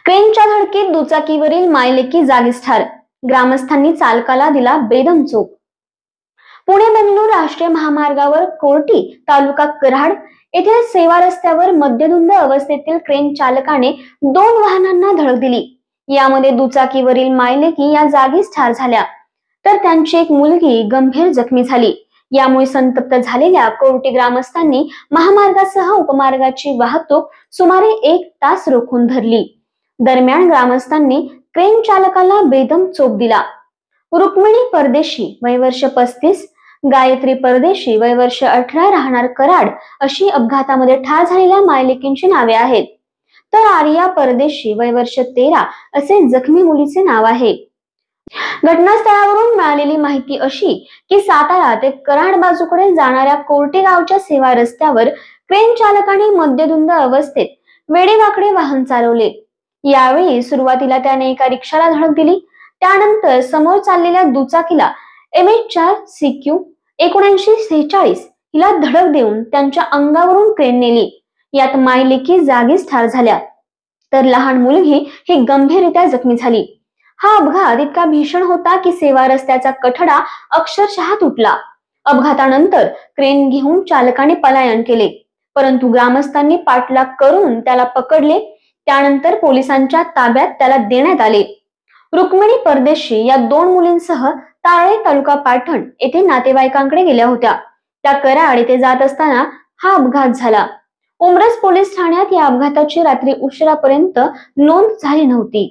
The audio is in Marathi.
क्रेनच्या धडकेत दुचाकीवरील मायलेकी जागीच ठार, ग्रामस्थांनी चालकाला दिला बेदम चोप। पुणे बेंगळूर राष्ट्रीय महामार्गावर कोर्टी तालुका कराड येथील सेवा रस्त्यावर मद्यधुंद अवस्थेतील क्रेन चालकाने दोन वाहनांना धडक दिली। यामध्ये दुचाकीवरील मायलेकी या जागीच ठार झाल्या, तर त्यांची एक मुलगी गंभीर जखमी झाली। यामुळे संतप्त झालेल्या कोर्टी ग्रामस्थांनी महामार्गासह उपमार्गाची वाहतूक सुमारे 1 तास रोखून धरली। दरम्यान ग्रामस्थांनी क्रेन चालकाला बेदम चोप दिला। रुक्मिणी परदेशी वय वर्ष 35, गायत्री परदेशी वय वर्ष 18 राहणार कराड अशी अपघातामध्ये ठार झालेल्या मायलेकींची नावे आहेत, तर आर्या परदेशी वय वर्ष 13 असे जखमी मुलीचे नाव आहे। घटनास्थळावरून मिळालेली माहिती अशी की सातारा ते कराड बाजूकडे जाणाऱ्या कोर्टी गावच्या सेवा रस्त्यावर क्रेन चालकाने मद्यधुंद अवस्थेत वेडेवाकडे वाहन चालवले। यावेळी सुरुवातीला त्याने एका रिक्षाला धडक दिली, त्यानंतर समोर चाललेल्या दुचाकीला MH4 CQ 7946 हिला धडक देऊन त्यांच्या अंगावरून क्रेन नेली। यात मायलेकी जागीच ठार झाल्या, तर लहान मुलगी ही गंभीररित्या जखमी झाली। हा अपघात इतका भीषण होता की सेवा रस्त्याचा कठडा अक्षरशः तुटला। अपघातानंतर क्रेन घेऊन चालकाने पलायन केले, परंतु ग्रामस्थांनी पाठलाग करून त्याला पकडले। त्यानंतर पोलिसांच्या ताब्यात त्याला देण्यात आले। रुक्मिणी परदेशी या दोन मुलींसह तारळे तालुका पाटण येथे नातेवाईकांकडे गेल्या होत्या। त्या कराड येथे जात असताना हा अपघात झाला। उमरस पोलीस ठाण्यात या अपघाताची रात्री उशिरापर्यंत नोंद झाली नव्हती।